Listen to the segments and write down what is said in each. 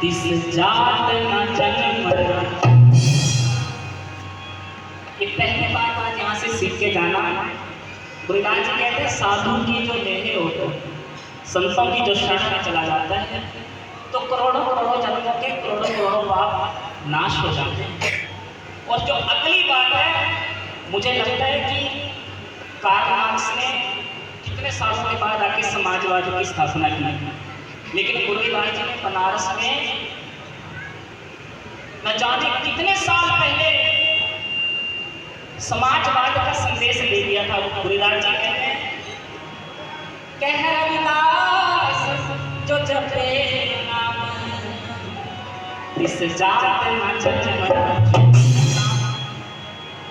इस जात न जन्म। ये पहली बात आज यहाँ से सीख के जाना। गुरुदास जी कहते हैं साधु की जो लेहे होते हैं, संतों की जो शरण में चला जाता है तो करोड़ों करोड़ों जन्मों के करोड़ों करोड़ों पाप नाश हो जाते हैं। और जो अगली बात है, मुझे लगता है कि कार्ल मार्क्स ने कितने सालों के बाद आके समाजवाद की स्थापना की, लेकिन गुरुदास जी ने बनारस में न जाने कितने साल पहले समाजवाद का संदेश दे दिया था। गुरुदास जी कहते हैं कह रविदास जो जपे नाम इस जात न जन्म।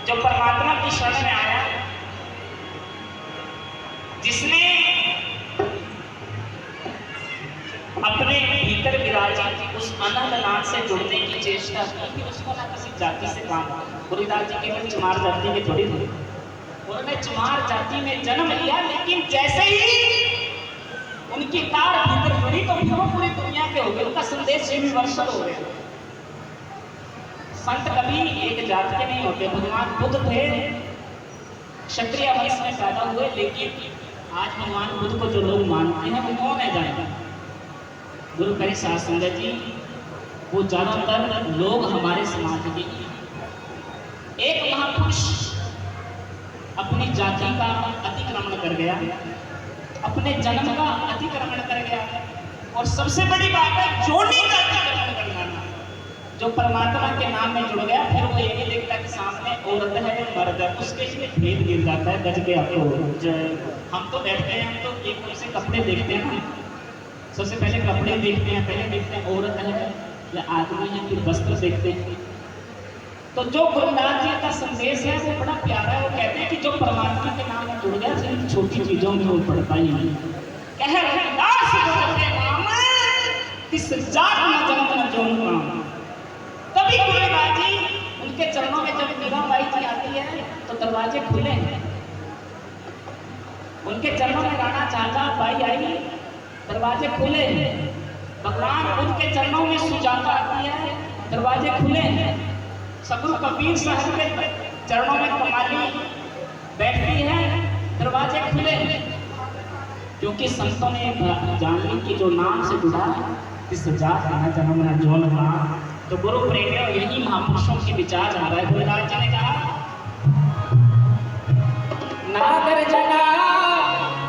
जो परमात्मा की शरण में आया, जिसने अपने भीतर विराजित उस अनंत नाथ से जुड़ने की चेष्टा की, उसको ना किसी जाति से काम। गुरुदास जी केवल चमार जाति के थोड़ी थे, उन्होंने चमार जाति में जन्म लिया, लेकिन जैसे ही उनकी तार भीतर जुड़ी तो फिर वो पूरी दुनिया के हो गए। उनका संदेश यूनिवर्सल हो गया। संत कभी एक जात के नहीं होते। भगवान बुद्ध थे, क्षत्रिय वंश में पैदा हुए, लेकिन आज भगवान बुद्ध को जो लोग मानते हैं वो कौन है जाएगा? गुरु करे साथ संगत जी, वो ज्यादातर लोग हमारे समाज के। एक महापुरुष अपनी जाति का अतिक्रमण कर गया, अपने जन्म का अतिक्रमण कर गया, और सबसे बड़ी बात है जोड़ी का अतिक्रमण कर जाना। जो परमात्मा के नाम में जुड़ गया, फिर वो ये नहीं देखता कि सामने औरत है या मर्द है, उसके लिए भेद गिर जाता है। गज के आपको हम तो बैठते हैं, हम तो एक दूसरे कपड़े देखते हैं ना, सबसे पहले कपड़े देखते हैं, पहले देखते हैं औरत है या आदमी है, फिर वस्त्र देखते हैं। तो जो गुरुदास जी का संदेश है वो बड़ा प्यारा है। वो कहते हैं कि जो परमात्मा के नाम में जुड़ गया, सिर्फ छोटी चीजों में वो पड़ता ही नहीं। कह रविदास जो नाम इस जात न जन्म न जोन काम। तभी गुरुदास जी उनके चरणों में जब मीराबाई जी आती है तो दरवाजे खुले हैं। उनके चरणों में राणा चाचा बाई आई, दरवाजे खुले हैं। भगवान उनके चरणों में सुजाता आती है, दरवाजे खुले हैं। सगुरु कबीर साहब के चरणों में कमाली बैठती है, दरवाजे खुले हैं। क्योंकि संतों ने जान ली कि जो नाम से जुड़ा इस जात न जन्म न जोन नाम। तो गुरु प्रेमियों, यही महापुरुषों की विचार आ रहा है। गुरुदास जी ने कहा नागर जना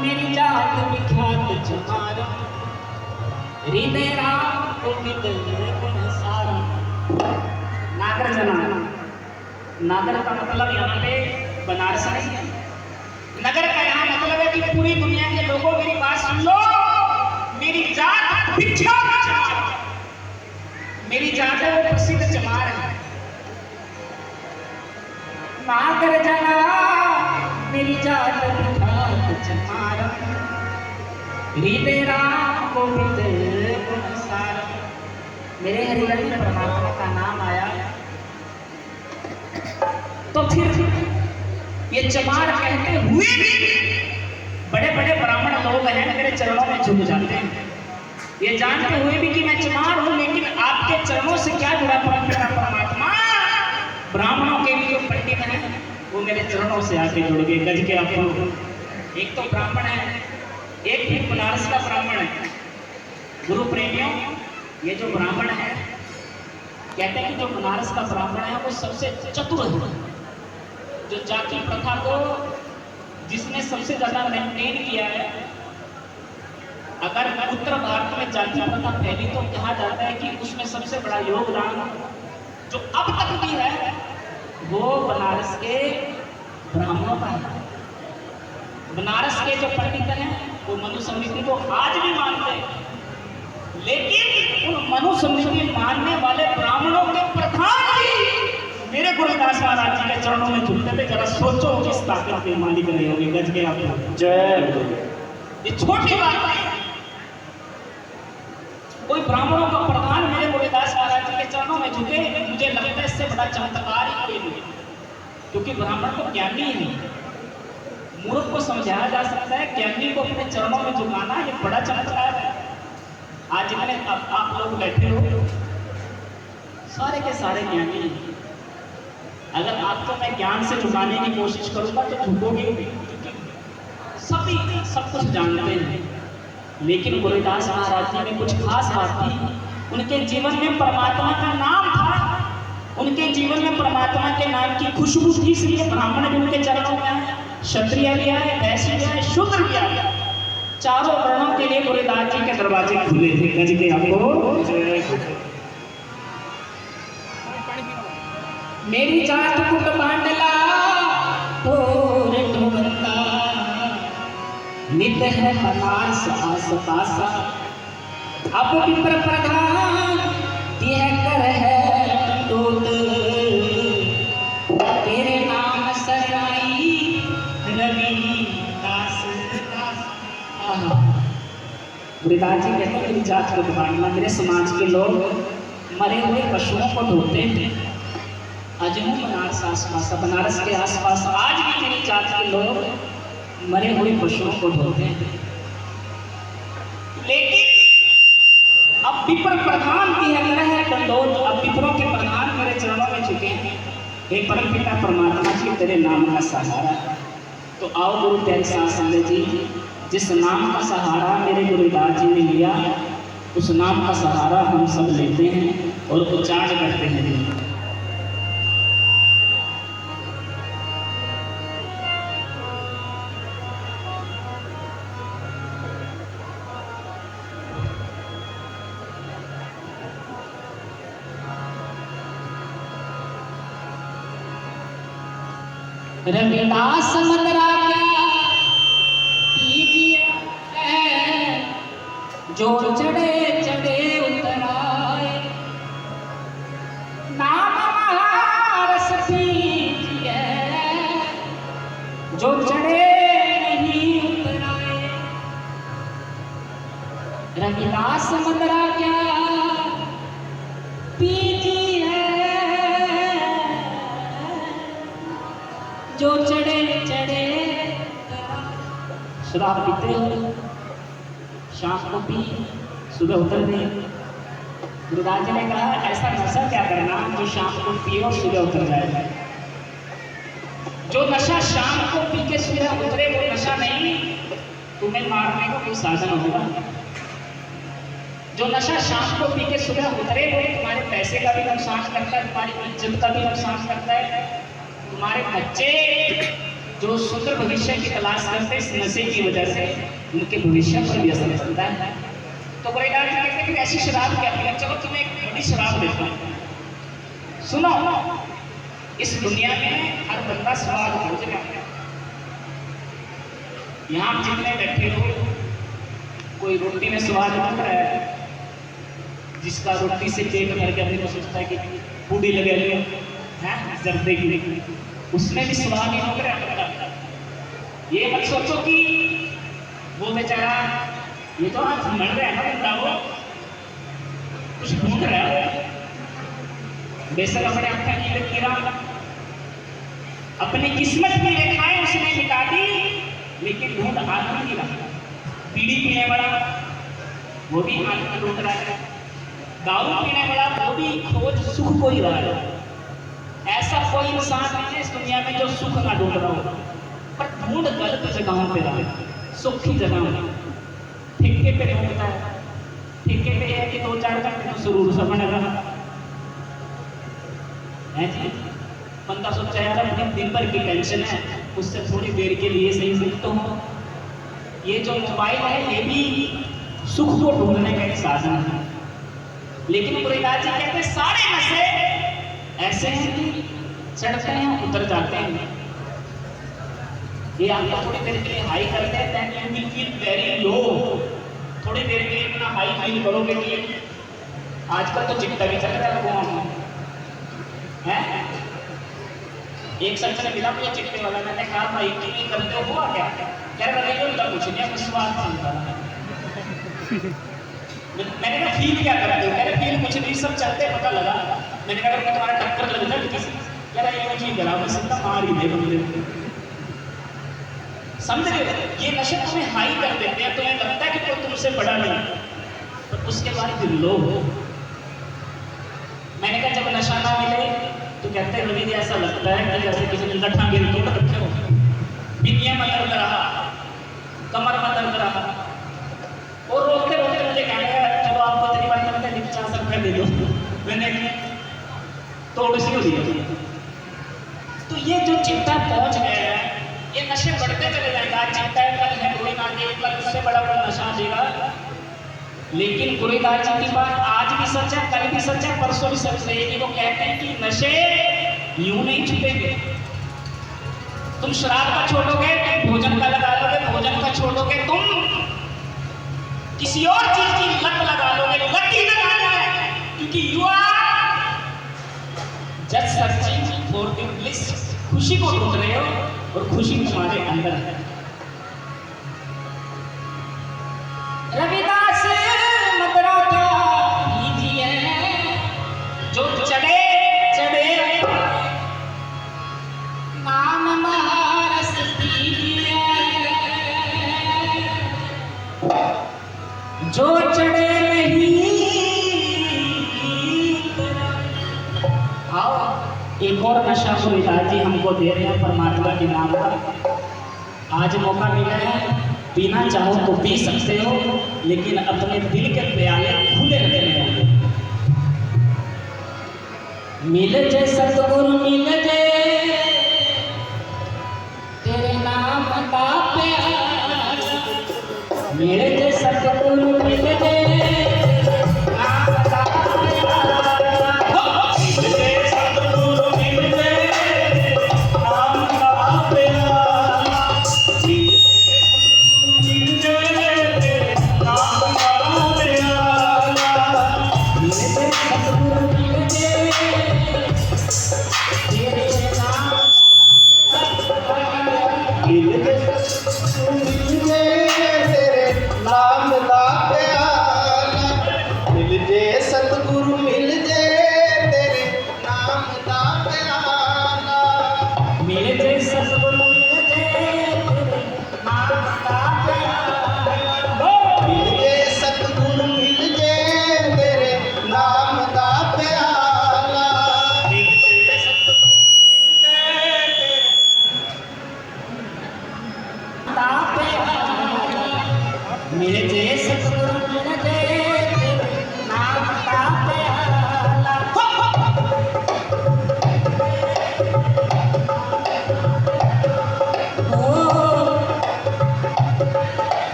मेरी जात विख्यात चमार, हृदय राम गोविंद गुण सारा। नागर जना, नागर का मतलब यहाँ पे बनारस नहीं है। नगर का यहाँ मतलब है कि पूरी दुनिया के लोगों मेरी बात सुन लो। मेरी जात विख्यात चमार, मेरी जात है वो प्रसिद्ध चमार है। नागर जना मेरी जात विख्यात चमार, हृदय राम गोविंद गुण सारा। मेरे हृदय में परमात्मा का नाम आया तो फिर ये चमार कहते हुए भी बड़े बड़े ब्राह्मण लोग हैं मेरे चरणों में झुक जाते हैं, ये जानते हुए भी कि मैं चमार हूं। लेकिन आपके चरणों से क्या जुड़ा परमात्मा? ब्राह्मणों के भी जो पंडित हैं वो मेरे चरणों से आके जुड़ गए। गज के आपको एक तो ब्राह्मण है, एक भी बनारस का ब्राह्मण है। गुरु प्रेमियों, ये जो ब्राह्मण है, कहते हैं कि जो बनारस का ब्राह्मण है वो सबसे चतुर है। जो जाति प्रथा को जिसने सबसे ज्यादा मेंटेन किया है। अगर उत्तर भारत में जाति प्रथा फैली तो कहा जाता है कि उसमें सबसे बड़ा योगदान जो अब तक भी है वो बनारस के ब्राह्मणों का है। बनारस के जो पंडित हैं वो मनुस्मृति को आज भी मानते हैं, लेकिन उन मनुस्मृति मानने वाले ब्राह्मणों के प्रधान भी मेरे गुरुदास महाराज जी के चरणों में झुकते थे। जरा सोचो किस ताकत के मालिक रहे होंगे। गज के आप जय। ये छोटी बात नहीं है। कोई ब्राह्मणों का प्रधान मेरे गुरुदास महाराज जी के चरणों में झुके, मुझे लगता है इससे बड़ा चमत्कार ही कोई नहीं। क्योंकि ब्राह्मण तो ज्ञानी है, मूर्ख को समझाया जा सकता है, ज्ञानी को अपने चरणों में झुकाना ये बड़ा चमत्कार है। आज जितने आप लोग बैठे हो सारे के सारे ज्ञानी हैं। अगर आपको मैं ज्ञान से झुकाने की कोशिश करूंगा तो झुकोगे नहीं, क्योंकि सभी सब कुछ जानते हैं। लेकिन गुरुदास महाराज जी में कुछ खास बात थी, उनके जीवन में परमात्मा का नाम था, उनके जीवन में परमात्मा के नाम की खुशबू थी, इसलिए ब्राह्मण भी उनके चरणों में आए, क्षत्रिय भी आए, वैश्य भी आए, शूद्र भी आए। चारों वर्णों के लिए गुरुदास जी के दरवाजे खुले थे। गज के आपको मेरी जात कुट बांडला तोरे ढोबंदा नित है बनारस आस पासा, अब विप्र प्रधान यह कर है टंडोत, तेरे नाम शरणाई रविदास दास। गुरुदास जी कहते हैं मेरी जात कुट बांडला, मेरे समाज के लोग मरे हुए पशुओं को ढोते हैं। अजनू बनारस आसपास, बनारस के आसपास आज भी मेरी जात के लोग मरे हुए पशुओं को ढोते हैं। लेकिन अब विप्र प्रधान की है दंडोत, अब विप्रों के प्रधान मेरे चरणों में झुके हैं। हे परम पिता परमात्मा जी, तेरे नाम का सहारा। तो आओ गुरु प्यारे साथ संगत जी, जिस नाम का सहारा मेरे गुरुदास जी ने लिया, उस नाम का सहारा हम सब लेते हैं और उच्चारण करते हैं। रविदास मंदरा क्या कीजिए, जो चढ़े चढ़े उतराए, नाम महारस पीजिए, जो चढ़े नहीं उतराए। रविदास मंदरा क्या पीजिए, जो चढ़े चढ़े। शराब पीते हो, शाम को पी, सुबह उतर दे। गुरुदास जी ने कहा ऐसा नशा क्या करना जो शाम को पिए और सुबह उतर जाए। जो नशा शाम को पी के सुबह उतरे वो नशा नहीं, तुम्हें मारने का कोई साधन होगा। जो नशा शाम को पी के सुबह उतरे वो तुम्हारे पैसे का भी नुकसान करता है, तुम्हारी इज्जत का भी नुकसान करता है। तुम्हारे बच्चे जो सुंदर भविष्य की तलाश करते इस नशे की वजह से, उनके भविष्य पर भी असर पड़ता है। तो गुरुदास जी कहते हैं कि ऐसी शराब क्या पीना, चलो तुम्हें एक बड़ी शराब देता हूँ। सुनो, इस दुनिया में हर बंदा स्वाद खोज रहा है। यहाँ जितने बैठे हो, कोई रोटी में स्वाद बन रहा है, जिसका रोटी से पेट भर के अपने को सोचता है कि बूढ़ी लगे हैं जर्दे की, उसमें भी स्वाद ही हो रहा है। ये मत सोचो कि वो बेचारा ये तो आज मर रहा है ना बंदा, वो कुछ ढूंढ रहा है। बेशक अपने आप का नहीं लग रहा, अपनी किस्मत की रेखाएं उसने मिटा दी, लेकिन ढूंढ आत्मा की रहा। बीड़ी पीने वाला वो भी आत्मा ढूंढ रहा है, दारू पीने वाला वो भी खोज सुख को ही रहा है। ऐसा कोई इंसान नहीं है इस दुनिया में जो सुख ना ढूंढ रहा हो, पर ढूंढ गलत जगहों पे रहा है। सुख की जगह ठेके पे ढूंढता है, ठेके पे है कि 2-4 घंटे तो जरूर सा बना रहा है जी। बंदा सोचा यार अपने दिन भर की टेंशन है, उससे थोड़ी देर के लिए सही सही तो हो। ये जो मोबाइल है ये भी सुख को ढूंढने का एक साधन है। लेकिन गुरुदास जी कहते हैं सारे नशे ऐसे हैं कि चढ़ते हैं उतर जाते हैं। ये आपको थोड़ी देर के लिए हाई करते हैं, then you will feel very low। थोड़ी देर के लिए इतना हाई फील करोगे कि आजकल तो चिट्टा भी चल रहा है लोगों हैं। एक शख्स ने मिला मुझे चिट्टे वाला, मैंने कहा भाई कि करते हो हुआ क्या? कह रहे हो कुछ नहीं, विश्वास नहीं। मैंने कहा फील क्या करते हो? कह रहे फील कुछ नहीं, सब चलते पता लगा। मैंने कहा मैं तुम्हारा टक्कर लग जाए किसी, कह रहा ये मुझे गला में सीधा मार ही दे बंदे। समझ रहे हो? ये नशे तुम्हें हाई कर देते हैं, तुम्हें लगता है कि कोई तुमसे बड़ा नहीं, पर उसके बाद फिर लो। मैं मैंने कहा जब नशा ना मिले तो कहते हैं रवि जी ऐसा लगता है कि जैसे किसी ने लट्ठा गिर तोड़ रखे हो, बिनिया में दर्द रहा, कमर में दर्द रहा, और रोकते रोकते मुझे कहने लगा चलो आपको इतनी बात करते हैं 50 रुपये दे दो। मैंने तोड़ सी हुई है। तो ये जो चिंता पहुंच गया है, ये नशे बढ़ते चले जाएगा। चिंता है कल हेरोइन आ गई, कल उससे बड़ा नशा आ जाएगा। लेकिन गुरुदास जी की बात आज भी सच है, कल भी सच है, परसों भी सच रहेगी। वो कहते हैं कि नशे यूं नहीं छूटेंगे। तुम शराब का छोड़ोगे, तुम भोजन का लगा लोगे, भोजन का छोड़ोगे, तुम किसी और चीज की लत लगा लोगे। लत ही लगाना है, क्योंकि you are just searching for the bliss. खुशी को ढूंढ रहे हो और खुशी तुम्हारे अंदर है। रविदास मदराता लीजिए, जो चढ़े चढ़े नाम महारस दीजिए, जो चढ़े नहीं। आओ एक और नशा गुरुदास जी हमको दे रहे हैं परमात्मा के नाम का। आज मौका मिला है, पीना चाहो तो पी सकते हो, लेकिन अपने दिल के प्याले खुले रखने होंगे। मिल जे सतगुरु मिल जे तेरे नाम का प्यार, मिल जे सतगुरु मिल जे नाम का प्यार, मिल जे सतगुरु मिल जे नाम का प्यार,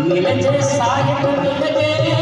मिल जे साहिब मिल जे